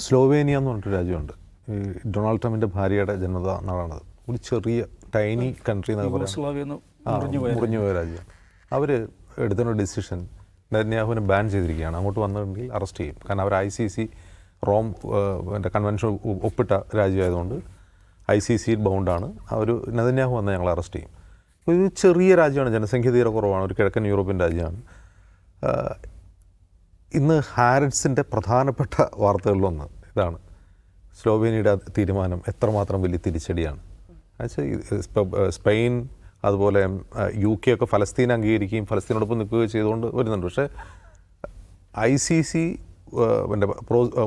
Slovenia എന്ന് പറഞ്ഞിട്ട് രാജ്യമുണ്ട്. ഈ ഡൊണാൾഡ് ട്രംപിൻ്റെ ഭാര്യയുടെ ജന്മത നാടാണത്. ഒരു ചെറിയ ടൈനി കൺട്രി എന്നൊക്കെ പറയാം, മുറിഞ്ഞു പോയ രാജ്യം. അവർ എടുത്തൊരു ഡിസിഷൻ നെതന്യാഹുവിനെ ബാൻ ചെയ്തിരിക്കുകയാണ്. അങ്ങോട്ട് വന്നിട്ടുണ്ടെങ്കിൽ അറസ്റ്റ് ചെയ്യും. കാരണം അവർ ICC റോം കൺവെൻഷൻ ഒപ്പിട്ട രാജ്യമായതുകൊണ്ട് ICC ബൗണ്ടാണ്. അവർ നെതന്യാഹു വന്നാൽ ഞങ്ങൾ അറസ്റ്റ് ചെയ്യും. ഒരു ചെറിയ രാജ്യമാണ്, ജനസംഖ്യ തീരെ കുറവാണ്, ഒരു കിഴക്കൻ യൂറോപ്യൻ രാജ്യമാണ്. ഇന്ന് ഹാരിഡ്സിൻ്റെ പ്രധാനപ്പെട്ട വാർത്തകളിലൊന്ന് ഇതാണ്: സ്ലോവേനിയയുടെ തീരുമാനം എത്രമാത്രം വലിയ തിരിച്ചടിയാണ്. സ്പെയിൻ അതുപോലെ UK ഒക്കെ ഫലസ്തീൻ അംഗീകരിക്കുകയും ഫലസ്തീനോടൊപ്പം നിൽക്കുകയും ചെയ്തുകൊണ്ട് വരുന്നുണ്ട്. പക്ഷേ ICC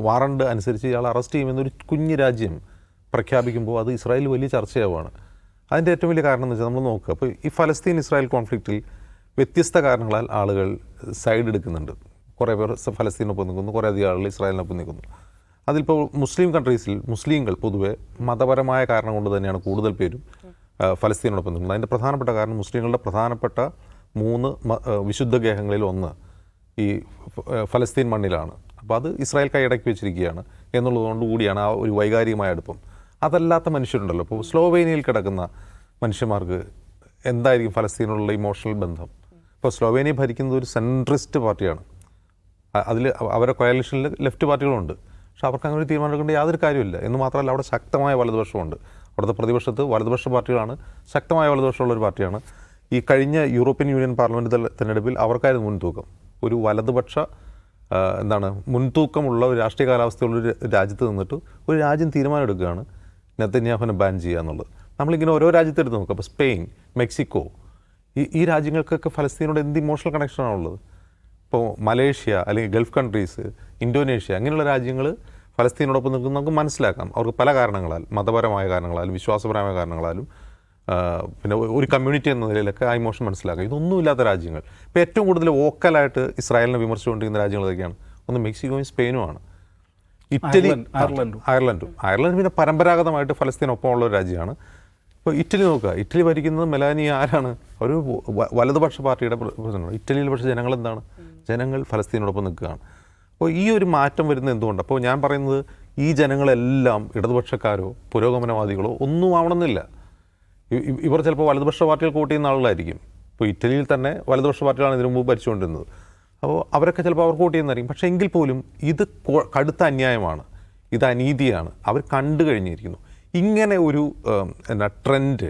വാറണ്ട് അനുസരിച്ച് ഇയാൾ അറസ്റ്റ് ചെയ്യുമെന്നൊരു കുഞ്ഞു രാജ്യം പ്രഖ്യാപിക്കുമ്പോൾ അത് ഇസ്രായേൽ വലിയ ചർച്ചയാവുകയാണ്. അതിൻ്റെ ഏറ്റവും വലിയ കാരണം എന്ന് വെച്ചാൽ നമ്മൾ നോക്കുക, അപ്പോൾ ഈ ഫലസ്തീൻ ഇസ്രായേൽ കോൺഫ്ലിക്റ്റിൽ വ്യത്യസ്ത കാരണങ്ങളാൽ ആളുകൾ സൈഡ് എടുക്കുന്നുണ്ട്. കുറേ പേർ ഫലസ്തീനൊപ്പം നിൽക്കുന്നു, കുറേ അധികം ആളുകൾ ഇസ്രായേലിനൊപ്പം നിൽക്കുന്നു. അതിലിപ്പോൾ മുസ്ലിം കൺട്രീസിൽ മുസ്ലിങ്ങൾ പൊതുവെ മതപരമായ കാരണം കൊണ്ട് തന്നെയാണ് കൂടുതൽ പേരും ഫലസ്തീനോടൊപ്പം നിൽക്കുന്നത്. അതിൻ്റെ പ്രധാനപ്പെട്ട കാരണം മുസ്ലിങ്ങളുടെ പ്രധാനപ്പെട്ട 3 വിശുദ്ധ ഗേഹങ്ങളിൽ ഒന്ന് ഈ ഫലസ്തീൻ മണ്ണിലാണ്. അപ്പോൾ അത് ഇസ്രായേൽ കൈയടക്കി വെച്ചിരിക്കുകയാണ് എന്നുള്ളതുകൊണ്ട് കൂടിയാണ് ആ ഒരു വൈകാരികമായ അടുപ്പം. അതല്ലാത്ത മനുഷ്യരുണ്ടല്ലോ, ഇപ്പോൾ സ്ലോവേനിയയിൽ കിടക്കുന്ന മനുഷ്യന്മാർക്ക് എന്തായിരിക്കും ഫലസ്തീനോടുള്ള ഇമോഷണൽ ബന്ധം? ഇപ്പോൾ സ്ലോവേനിയ ഭരിക്കുന്നത് ഒരു സെൻട്രിസ്റ്റ് പാർട്ടിയാണ്. അതിൽ അവരുടെ കോയലിഷനിൽ ലെഫ്റ്റ് പാർട്ടികളുണ്ട്. പക്ഷെ അവർക്ക് അങ്ങനെ ഒരു തീരുമാനമെടുക്കേണ്ട യാതൊരു കാര്യമില്ല. എന്ന് മാത്രമല്ല, അവിടെ ശക്തമായ വലതുപക്ഷമുണ്ട്. അവിടുത്തെ പ്രതിപക്ഷത്ത് വലതുപക്ഷ പാർട്ടികളാണ്, ശക്തമായ വലതുപക്ഷമുള്ളൊരു പാർട്ടിയാണ്. ഈ കഴിഞ്ഞ യൂറോപ്യൻ യൂണിയൻ പാർലമെൻറ്റ് തെരഞ്ഞെടുപ്പിൽ അവർക്കായിരുന്നു മുൻതൂക്കം. ഒരു വലതുപക്ഷ മുൻതൂക്കമുള്ള ഒരു രാഷ്ട്രീയ കാലാവസ്ഥയുള്ളൊരു രാജ്യത്ത് നിന്നിട്ട് ഒരു രാജ്യം തീരുമാനമെടുക്കുകയാണ് നെതന്യാഹുവിനെ ബാൻ ചെയ്യുക എന്നുള്ളത്. നമ്മളിങ്ങനെ ഓരോ രാജ്യത്തെടുത്ത് നോക്കുക. അപ്പോൾ സ്പെയിൻ, മെക്സിക്കോ, ഈ രാജ്യങ്ങൾക്കൊക്കെ ഫലസ്തീനോട് എന്ത് ഇമോഷണൽ കണക്ഷനാണുള്ളത്. ഇപ്പോൾ മലേഷ്യ അല്ലെങ്കിൽ ഗൾഫ് കൺട്രീസ്, ഇന്തോനേഷ്യ, അങ്ങനെയുള്ള രാജ്യങ്ങൾ ഫലസ്തീനോടൊപ്പം നിൽക്കുന്നത് നമുക്ക് മനസ്സിലാക്കാം. അവർക്ക് പല കാരണങ്ങളാൽ, മതപരമായ കാരണങ്ങളാലും വിശ്വാസപരമായ കാരണങ്ങളാലും പിന്നെ ഒരു കമ്മ്യൂണിറ്റി എന്ന നിലയിലൊക്കെ ആ ഇമോഷൻ മനസ്സിലാക്കാം. ഇതൊന്നുമില്ലാത്ത രാജ്യങ്ങൾ, ഇപ്പോൾ ഏറ്റവും കൂടുതൽ വോക്കലായിട്ട് ഇസ്രായേലിനെ വിമർശിച്ചുകൊണ്ടിരിക്കുന്ന രാജ്യങ്ങൾ ഏതൊക്കെയാണ്? ഒന്ന് മെക്സിക്കോയും സ്പെയിനുമാണ്. ഇറ്റലി, അയർലൻഡും പിന്നെ പരമ്പരാഗതമായിട്ട് ഫലസ്തീനൊപ്പമുള്ള ഒരു രാജ്യമാണ്. ഇപ്പോൾ ഇറ്റലി നോക്കുക, ഇറ്റലി ഭരിക്കുന്നത് മെലാനിയ ആരാണ്? ഒരു വലതുപക്ഷ പാർട്ടിയുടെ പ്രസിഡന്റാണ്. ഇറ്റലിയിൽ പക്ഷേ ജനങ്ങൾ എന്താണ്? ജനങ്ങൾ ഫലസ്തീനോടൊപ്പം നിൽക്കുകയാണ്. അപ്പോൾ ഈ ഒരു മാറ്റം വരുന്നത് എന്തുകൊണ്ട്? അപ്പോൾ ഞാൻ പറയുന്നത്, ഈ ജനങ്ങളെല്ലാം ഇടതുപക്ഷക്കാരോ പുരോഗമനവാദികളോ ഒന്നും ആവണമെന്നില്ല. ഇവർ ചിലപ്പോൾ വലതുപക്ഷ പാർട്ടികൾ വോട്ട് ചെയ്യുന്ന ആളുകളായിരിക്കും. ഇപ്പോൾ ഇറ്റലിയിൽ തന്നെ വലതുപക്ഷ പാർട്ടികളാണ് ഇതിനു മുമ്പ് ഭരിച്ചുകൊണ്ടിരുന്നത്. അപ്പോൾ അവരൊക്കെ ചിലപ്പോൾ അവർക്ക് വോട്ട് ചെയ്യുന്നതായിരിക്കും. പക്ഷേ എങ്കിൽ പോലും ഇത് കടുത്ത അന്യായമാണ്, ഇത് അനീതിയാണ്, അവർ കണ്ടു കഴിഞ്ഞിരിക്കുന്നു. ഇങ്ങനെ ഒരു ട്രെൻഡ്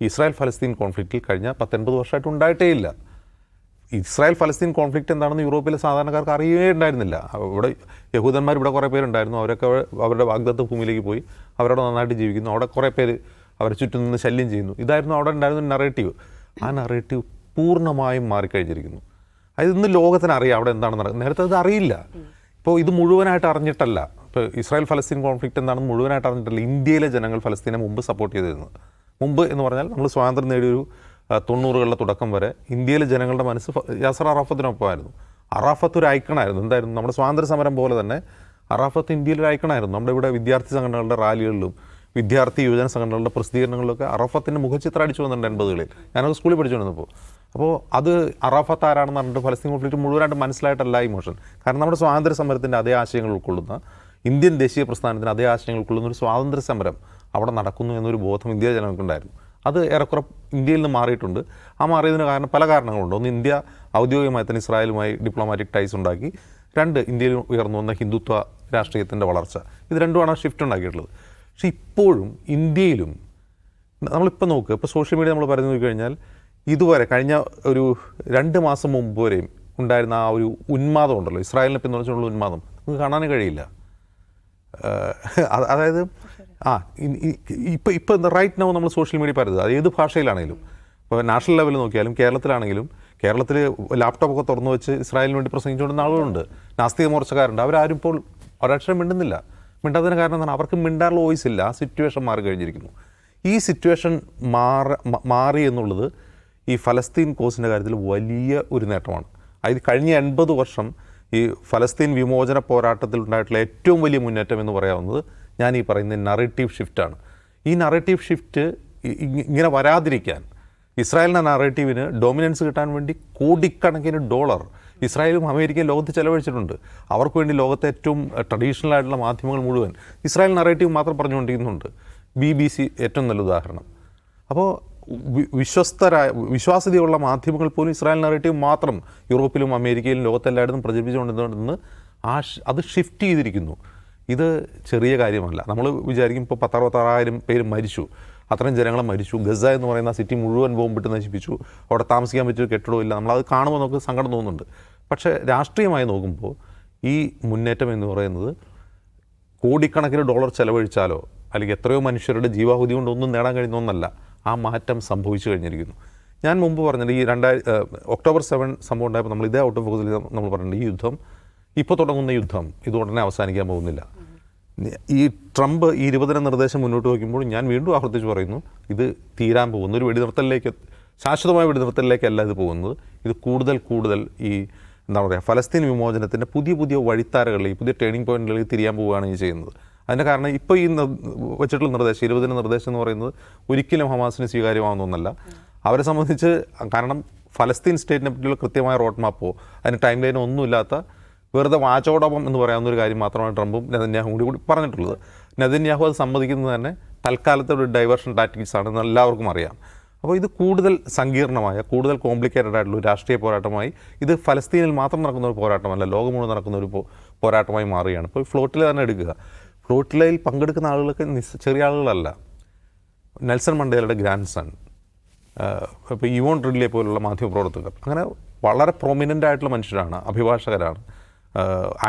ഇസ്രായേൽ ഫലസ്തീൻ കോൺഫ്ലിക്റ്റിൽ കഴിഞ്ഞ 10-80 വർഷമായിട്ട് ഉണ്ടായിട്ടേ ഇല്ല. ഇസ്രായേൽ ഫലസ്തീൻ കോൺഫ്ലിക്റ്റ് എന്താണെന്ന് യൂറോപ്പിലെ സാധാരണക്കാർക്ക് അറിയുകയേ ഉണ്ടായിരുന്നില്ല. ഇവിടെ യഹൂദന്മാർ ഇവിടെ കുറേ പേരുണ്ടായിരുന്നു. അവരൊക്കെ അവരുടെ വാഗ്ദത്ത ഭൂമിയിലേക്ക് പോയി അവരവിടെ നന്നായിട്ട് ജീവിക്കുന്നു. അവിടെ കുറേ പേര് അവരെ ചുറ്റും നിന്ന് ശല്യം ചെയ്യുന്നു. ഇതായിരുന്നു അവിടെ ഉണ്ടായിരുന്ന നറേറ്റീവ്. ആ നറേറ്റീവ് പൂർണ്ണമായും മാറിക്കഴിഞ്ഞിരിക്കുന്നു. അത് ഇന്ന് ലോകത്തിന് അറിയാം അവിടെ എന്താണ് നടക്കുന്നത്. നേരത്തെ അത് അറിയില്ല. ഇപ്പോൾ ഇത് മുഴുവനായിട്ട് അറിഞ്ഞിട്ടല്ല, ഇപ്പോൾ ഇസ്രായേൽ ഫലസ്തീൻ കോൺഫ്ലിക്റ്റ് എന്താണെന്ന് മുഴുവനായിട്ട് അറിഞ്ഞിട്ടല്ല ഇന്ത്യയിലെ ജനങ്ങൾ ഫലസ്തീനെ മുമ്പ് സപ്പോർട്ട് ചെയ്തിരുന്നത്. മുമ്പ് എന്ന് പറഞ്ഞാൽ നമ്മൾ സ്വാതന്ത്ര്യം നേടിയൊരു 90കളുടെ തുടക്കം വരെ ഇന്ത്യയിലെ ജനങ്ങളുടെ മനസ്സ് യാസർ അറാഫത്തിനൊപ്പമായിരുന്നു. അറാഫത്ത് ഒരു ഐക്കണായിരുന്നു. എന്തായിരുന്നു? നമ്മുടെ സ്വാതന്ത്ര്യ സമരം പോലെ തന്നെ അറാഫത്ത് ഇന്ത്യയിലൊരു ഐക്കണായിരുന്നു. നമ്മുടെ ഇവിടെ വിദ്യാർത്ഥി സംഘടനകളുടെ റാലികളിലും വിദ്യാർത്ഥി യുവജന സംഘടനകളുടെ പ്രസിദ്ധീകരണങ്ങളിലൊക്കെ അറാഫത്തിൻ്റെ മുഖചിത്രം അടിച്ചു വന്നിട്ടുണ്ട് 80കളിൽ. ഞാനത് സ്കൂളിൽ പഠിച്ചുകൊണ്ടിരുന്നപ്പോൾ. അപ്പോൾ അത് അറാഫത്ത് ആരാണെന്ന് പറഞ്ഞിട്ട് ഫലസ്തീൻ കോൺഫ്ലിക്റ്റ് മുഴുവനായിട്ട് മനസ്സിലായിട്ടല്ല ഇമോഷൻ. കാരണം നമ്മുടെ സ്വാതന്ത്ര്യ സമരത്തിൻ്റെ അതേ ആശയങ്ങൾ ഉൾക്കൊള്ളുന്ന, ഇന്ത്യൻ ദേശീയ പ്രസ്ഥാനത്തിന് അതേ ആശയങ്ങൾ ഉൾക്കൊള്ളുന്ന ഒരു സ്വാതന്ത്ര്യ സമരം അവിടെ നടക്കുന്നു എന്നൊരു ബോധം ഇന്ത്യ ജനങ്ങൾക്കുണ്ടായിരുന്നു. അത് ഏറെക്കുറെ ഇന്ത്യയിൽ നിന്ന് മാറിയിട്ടുണ്ട്. ആ മാറിയതിന് കാരണം പല കാരണങ്ങളുണ്ട്. ഒന്ന്, ഇന്ത്യ ഔദ്യോഗികമായി തന്നെ ഇസ്രായേലുമായി ഡിപ്ലോമാറ്റിക് ടൈസ് ഉണ്ടാക്കി. 2, ഇന്ത്യയിൽ ഉയർന്നു വന്ന ഹിന്ദുത്വ രാഷ്ട്രീയത്തിൻ്റെ വളർച്ച. ഇത് രണ്ടുമാണ് ഷിഫ്റ്റ് ഉണ്ടാക്കിയിട്ടുള്ളത്. പക്ഷേ ഇപ്പോഴും ഇന്ത്യയിലും നമ്മളിപ്പോൾ നോക്കുക, ഇപ്പോൾ സോഷ്യൽ മീഡിയ നമ്മൾ പറഞ്ഞു നോക്കിക്കഴിഞ്ഞാൽ ഇതുവരെ കഴിഞ്ഞ ഒരു 2 മാസം മുമ്പ് വരെയും ഉണ്ടായിരുന്ന ആ ഒരു ഉന്മാദം ഉണ്ടല്ലോ, ഇസ്രായേലിനെ പിന്തുണച്ചുള്ള ഉന്മാദം നമുക്ക് കാണാനേ കഴിയില്ല. അതായത് ഇപ്പോൾ റൈറ്റ് നൗ നമ്മൾ സോഷ്യൽ മീഡിയ പറയുന്നത് അത് ഏത് ഭാഷയിലാണെങ്കിലും, ഇപ്പോൾ നാഷണൽ ലെവലിൽ നോക്കിയാലും കേരളത്തിലാണെങ്കിലും, കേരളത്തിൽ ലാപ്ടോപ്പൊക്കെ തുറന്നു വെച്ച് ഇസ്രായേലിന് വേണ്ടി പ്രസംഗിച്ചുകൊണ്ടിരുന്ന ആളുകളുണ്ട്, നാസ്തിക മോർച്ചക്കാരുണ്ട്. അവരാരും ഇപ്പോൾ ഒരക്ഷരം മിണ്ടുന്നില്ല. മിണ്ടാത്തതിന് കാരണം എന്താണ്? അവർക്ക് മിണ്ടാറുള്ള വോയിസ് ഇല്ല. ആ സിറ്റുവേഷൻ മാറി കഴിഞ്ഞിരിക്കുന്നു. ഈ സിറ്റുവേഷൻ മാറി എന്നുള്ളത് ഈ ഫലസ്തീൻ കോസിൻ്റെ കാര്യത്തിൽ വലിയ ഒരു നേട്ടമാണ്. അതായത് കഴിഞ്ഞ 80 വർഷം ഈ ഫലസ്തീൻ വിമോചന പോരാട്ടത്തിൽ ഉണ്ടായിട്ടുള്ള ഏറ്റവും വലിയ മുന്നേറ്റം എന്ന് പറയാവുന്നത് ഞാൻ ഈ പറയുന്ന നറേറ്റീവ് ഷിഫ്റ്റാണ്. ഈ നറേറ്റീവ് ഷിഫ്റ്റ് ഇങ്ങനെ വരാതിരിക്കാൻ ഇസ്രായേലിൻ്റെ നറേറ്റീവിന് ഡോമിനൻസ് കിട്ടാൻ വേണ്ടി കോടിക്കണക്കിന് ഡോളർ ഇസ്രായേലും അമേരിക്കയും ലോകത്ത് ചെലവഴിച്ചിട്ടുണ്ട്. അവർക്ക് വേണ്ടി ലോകത്തെ ഏറ്റവും ട്രഡീഷണൽ ആയിട്ടുള്ള മാധ്യമങ്ങൾ മുഴുവൻ ഇസ്രായേൽ നറേറ്റീവ് മാത്രം പറഞ്ഞുകൊണ്ടിരിക്കുന്നുണ്ട്. BBC ഏറ്റവും നല്ല ഉദാഹരണം. അപ്പോൾ വിശ്വാസ്യതയുള്ള മാധ്യമങ്ങൾ പോലും ഇസ്രായേൽ നറേറ്റീവ് മാത്രം യൂറോപ്പിലും അമേരിക്കയിലും ലോകത്തെല്ലായിടത്തും പ്രചരിപ്പിച്ചുകൊണ്ടിരുന്നതെന്ന് അത് ഷിഫ്റ്റ് ചെയ്തിരിക്കുന്നു. ഇത് ചെറിയ കാര്യമല്ല. നമ്മൾ വിചാരിക്കും ഇപ്പോൾ 10,000-60,000 പേര് മരിച്ചു, അത്രയും ജനങ്ങളെ മരിച്ചു, ഗസ എന്ന് പറയുന്ന സിറ്റി മുഴുവൻ ബോംബിട്ട് നശിപ്പിച്ചു, അവിടെ താമസിക്കാൻ പറ്റിയ കെട്ടിടമില്ല. നമ്മളത് കാണുമ്പോൾ നമുക്ക് സങ്കടം തോന്നുന്നുണ്ട്. പക്ഷേ രാഷ്ട്രീയമായി നോക്കുമ്പോൾ ഈ മുന്നേറ്റം എന്ന് പറയുന്നത് കോടിക്കണക്കിന് ഡോളർ ചെലവഴിച്ചാലോ അല്ലെങ്കിൽ എത്രയോ മനുഷ്യരുടെ ജീവാഹുതി കൊണ്ടൊന്നും നേടാൻ കഴിയുന്ന ഒന്നല്ല. ആ മാറ്റം സംഭവിച്ചു കഴിഞ്ഞിരിക്കുന്നു. ഞാൻ മുമ്പ് പറഞ്ഞത് ഈ ഒക്ടോബർ 7 സംഭവം ഉണ്ടായപ്പോൾ നമ്മൾ ഇതേ ഔട്ട് ഓഫ് ഫോക്കസിൽ നമ്മൾ പറഞ്ഞിട്ടുണ്ട്, ഈ യുദ്ധം ഇപ്പോൾ തുടങ്ങുന്ന യുദ്ധം ഇത് ഉടനെ അവസാനിക്കാൻ പോകുന്നില്ല. ഈ ട്രംപ് ഈ 20 നിർദ്ദേശം മുന്നോട്ട് വയ്ക്കുമ്പോൾ ഞാൻ വീണ്ടും ആവർത്തിച്ച് പറയുന്നു, ഇത് തീരാൻ പോകുന്ന ഒരു വെടിനിർത്തലിലേക്ക്, ശാശ്വതമായ വെടിനിർത്തലിലേക്കല്ല ഇത് പോകുന്നത്. ഇത് കൂടുതൽ ഈ എന്താ പറയുക, ഫലസ്തീൻ വിമോചനത്തിൻ്റെ പുതിയ വഴിത്താരകളിലേക്ക്, പുതിയ ടേണിംഗ് പോയിന്റുകളിലേക്ക് തിരിയാൻ പോവുകയാണ് ഈ ചെയ്യുന്നത്. അതിൻ്റെ കാരണം ഇപ്പോൾ ഈ വെച്ചിട്ടുള്ള നിർദ്ദേശം 20 നിർദ്ദേശം എന്ന് പറയുന്നത് ഒരിക്കലും ഹമാസിന് സ്വീകാര്യമാവുന്ന ഒന്നല്ല അവരെ സംബന്ധിച്ച്. കാരണം ഫലസ്തീൻ സ്റ്റേറ്റിനെ പറ്റിയുള്ള കൃത്യമായ റോഡ് മാപ്പോ അതിന് ടൈം ലൈനോ ഒന്നുമില്ലാത്ത വെറുതെ വാചോടൊപ്പം എന്ന് പറയാവുന്ന ഒരു കാര്യം മാത്രമാണ് ട്രംപും നെതന്യാഹും കൂടി പറഞ്ഞിട്ടുള്ളത്. നെതന്യാഹു അത് സമ്മതിക്കുന്നത് തന്നെ തൽക്കാലത്തെ ഒരു ഡൈവേർഷൻ ടാക്ടിക്സ് ആണെന്ന് എല്ലാവർക്കും അറിയാം. അപ്പോൾ ഇത് കൂടുതൽ സങ്കീർണമായ, കൂടുതൽ കോംപ്ലിക്കേറ്റഡ് ആയിട്ടുള്ള ഒരു രാഷ്ട്രീയ പോരാട്ടമായി, ഇത് ഫലസ്തീനിൽ മാത്രം നടക്കുന്ന ഒരു പോരാട്ടമല്ല, ലോകം മുഴുവൻ നടക്കുന്ന ഒരു പോരാട്ടമായി മാറുകയാണ്. ഇപ്പോൾ ഫ്ലോട്ടില തന്നെ എടുക്കുക. ഫ്ലോട്ടിലയിൽ പങ്കെടുക്കുന്ന ആളുകളൊക്കെ ചെറിയ ആളുകളല്ല. നെൽസൺ മണ്ടേലയുടെ ഗ്രാൻഡ് സൺ, ഇപ്പോൾ യുവോൺ റിഡ്ലെ പോലുള്ള മാധ്യമപ്രവർത്തകർ, അങ്ങനെ വളരെ പ്രൊമിനൻ്റ് ആയിട്ടുള്ള മനുഷ്യരാണ്, അഭിഭാഷകരാണ്,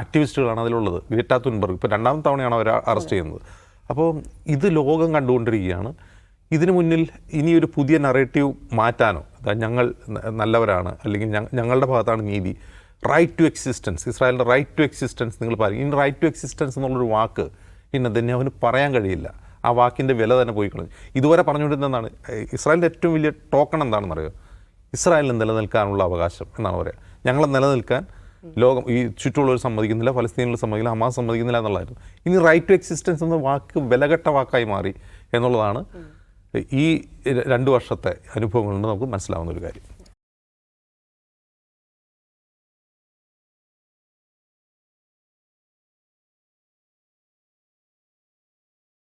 ആക്ടിവിസ്റ്റുകളാണ് അതിലുള്ളത്. ഗ്രീറ്റ തുൻബർഗ് ഇപ്പോൾ 2ാമത്തെ തവണയാണ് അവർ അറസ്റ്റ് ചെയ്യുന്നത്. അപ്പോൾ ഇത് ലോകം കണ്ടുകൊണ്ടിരിക്കുകയാണ്. ഇതിനു മുന്നിൽ ഇനിയൊരു പുതിയ നറേറ്റീവ് മാറ്റാനോ, ഞങ്ങൾ നല്ലവരാണ് അല്ലെങ്കിൽ ഞങ്ങളുടെ ഭാഗത്താണ് നീതി, റൈറ്റ് ടു എക്സിസ്റ്റൻസ്, ഇസ്രായേലിൻ്റെ റൈറ്റ് ടു എക്സിസ്റ്റൻസ് നിങ്ങൾ പറയും. ഇനി റൈറ്റ് ടു എക്സിസ്റ്റൻസ് എന്നുള്ളൊരു വാക്ക് ഇന്ന് നെതന്യാഹുവിന് പറയാൻ കഴിയില്ല. ആ വാക്കിൻ്റെ വില തന്നെ പോയി കളഞ്ഞു. ഇതുവരെ പറഞ്ഞുകൊണ്ടിരുന്നതാണ് ഇസ്രായേലിൻ്റെ ഏറ്റവും വലിയ ടോക്കൺ എന്താണെന്ന് അറിയുമോ? ഇസ്രായേലിന് നിലനിൽക്കാനുള്ള അവകാശം എന്നാണ് പറയുക. ഞങ്ങളെ നിലനിൽക്കാൻ ലോകം ഈ ചുറ്റുമുള്ളവർ സമ്മതിക്കുന്നില്ല, ഫലസ്തീനിൽ സമ്മതിക്കില്ല, ഹമാസ് സമ്മതിക്കുന്നില്ല എന്നുള്ളതായിരുന്നു. ഇനി റൈറ്റ് ടു എക്സിസ്റ്റൻസ് എന്ന വാക്ക് വിലകെട്ട വാക്കായി മാറി എന്നുള്ളതാണ് ഈ 2 വർഷത്തെ അനുഭവങ്ങൾ കൊണ്ട് നമുക്ക് മനസ്സിലാവുന്ന ഒരു കാര്യം.